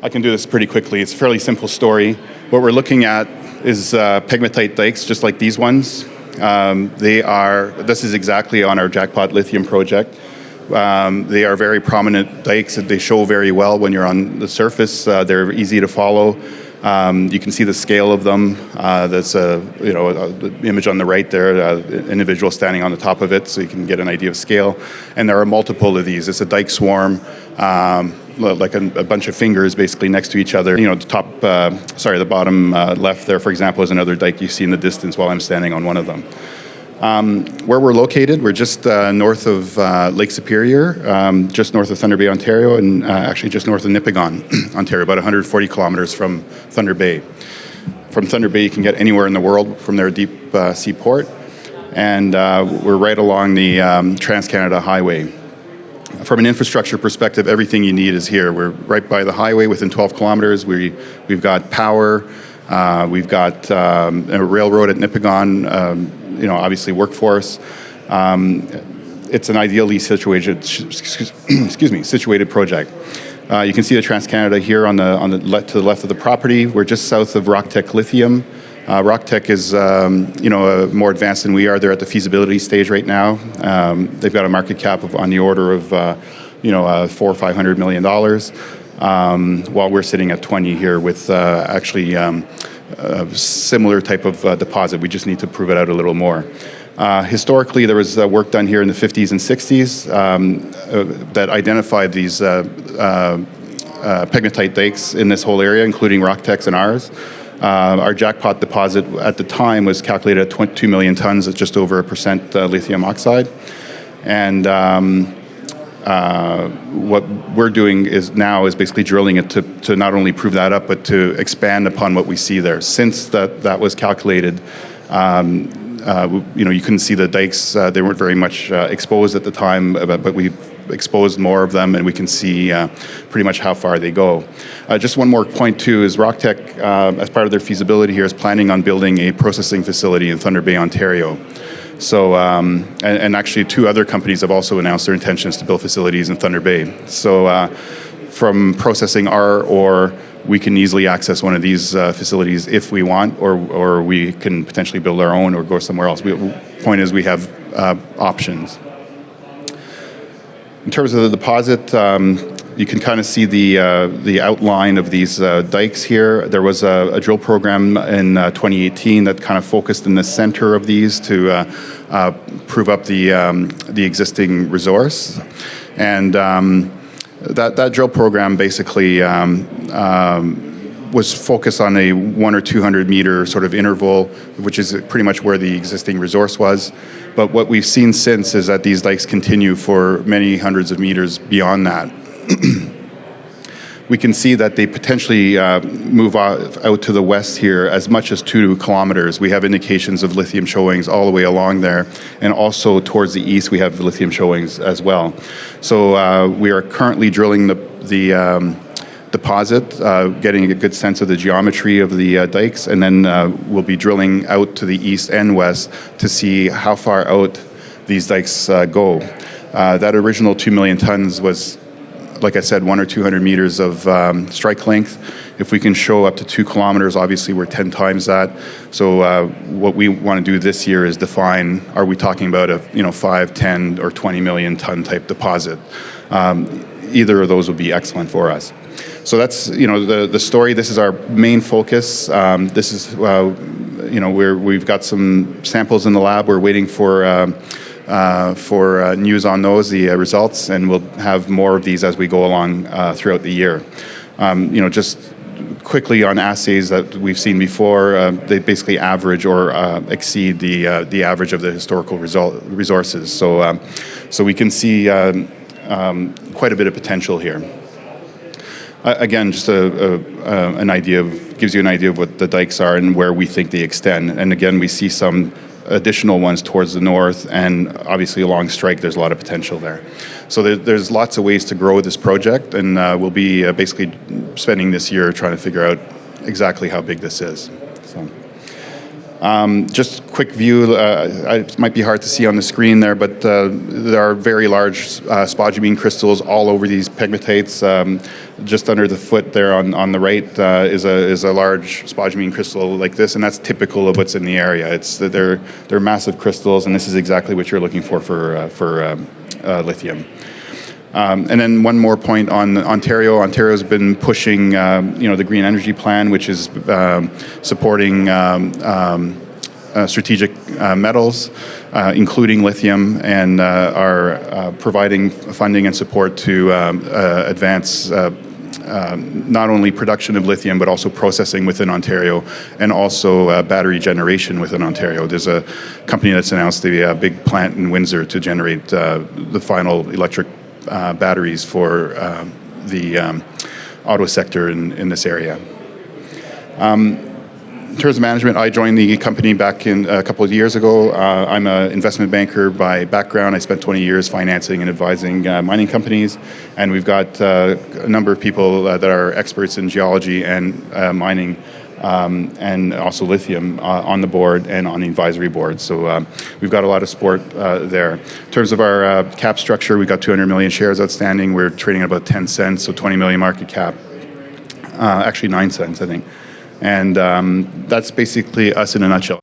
I can do this pretty quickly. It's a fairly simple story. What we're looking at is pegmatite dikes, just like these ones. This is exactly on our Jackpot Lithium Project. They are very prominent dikes. They show very well when you're on the surface. They're easy to follow. You can see the scale of them. That's the image on the right there, individual standing on the top of it, so you can get an idea of scale. And there are multiple of these. It's a dike swarm, like a bunch of fingers basically next to each other. The bottom left there, for example, is another dike you see in the distance while I'm standing on one of them. Where we're located, we're just north of Lake Superior, just north of Thunder Bay, Ontario, and actually just north of Nipigon, Ontario, about 140 kilometers from Thunder Bay. From Thunder Bay, you can get anywhere in the world from their deep seaport, and we're right along the Trans-Canada Highway. From an infrastructure perspective, everything you need is here. We're right by the highway within 12 kilometers. We've got power, we've got a railroad at Nipigon, obviously workforce. It's an ideally situated project. You can see the Trans-Canada here to the left of the property. We're just south of Rocktech Lithium. Rocktech is more advanced than we are. They're at the feasibility stage right now. They've got a market cap on the order of $400 or $500 million, while we're sitting at 20 here with actually a similar type of deposit. We just need to prove it out a little more. Historically, there was work done here in the 50s and 60s that identified these pegmatite dikes in this whole area, including Rocktech's and ours. Our Jackpot deposit at the time was calculated at 2 million tons at just over 1% lithium oxide. And what we're doing is basically drilling it to not only prove that up, but to expand upon what we see there. Since that was calculated, you couldn't see the dikes. They weren't very much exposed at the time, but we've exposed more of them, and we can see pretty much how far they go. Just one more point too is Rocktech, as part of their feasibility here, is planning on building a processing facility in Thunder Bay, Ontario. So, and actually 2 other companies have also announced their intentions to build facilities in Thunder Bay. So from processing our ore, we can easily access one of these facilities if we want, or we can potentially build our own or go somewhere else. The point is we have options. In terms of the deposit, you can kind of see the outline of these dikes here. There was a drill program in 2018 that kind of focused in the center of these to prove up the existing resource. And that drill program basically was focused on a 100 or 200 meter sort of interval, which is pretty much where the existing resource was. But what we've seen since is that these dikes continue for many hundreds of meters beyond that. We can see that they potentially move out to the west here as much as 2 kilometers. We have indications of lithium showings all the way along there, and also towards the east we have lithium showings as well. So we are currently drilling the deposit, getting a good sense of the geometry of the dikes, and then we'll be drilling out to the east and west to see how far out these dikes go. That original 2 million tons was, like I said, 100 or 200 meters of strike length. If we can show up to 2 kilometers, obviously we're 10 times that. So what we want to do this year is define, are we talking about a 5, 10, or 20 million ton type deposit? Either of those would be excellent for us. So that's the story. This is our main focus. This is we've got some samples in the lab. We're waiting for news on those, the results, and we'll have more of these as we go along throughout the year. Just quickly on assays that we've seen before, they basically average or exceed the average of the historical resources. So we can see quite a bit of potential here. Again, just an idea gives you an idea of what the dikes are and where we think they extend. And again, we see some additional ones towards the north, and obviously along strike there's a lot of potential there. So there's lots of ways to grow this project, and we'll be basically spending this year trying to figure out exactly how big this is. So Just quick view, it might be hard to see on the screen there, but there are very large spodumene crystals all over these pegmatites. Just under the foot there on the right is a large spodumene crystal like this, and that's typical of what's in the area. They're massive crystals, and this is exactly what you're looking for lithium. And then one more point on Ontario. Ontario's been pushing, the Green Energy Plan, which is supporting strategic metals, including lithium, and are providing funding and support to advance not only production of lithium, but also processing within Ontario, and also battery generation within Ontario. There's a company that's announced a big plant in Windsor to generate the final electric batteries for the auto sector in this area. In terms of management, I joined the company back in a couple of years ago. I'm an investment banker by background. I spent 20 years financing and advising mining companies, and we've got a number of people that are experts in geology and mining, and also lithium on the board and on the advisory board. So we've got a lot of support there. In terms of our cap structure, we've got 200 million shares outstanding. We're trading at about 10 cents, so 20 million market cap. Actually 9 cents, I think. And that's basically us in a nutshell.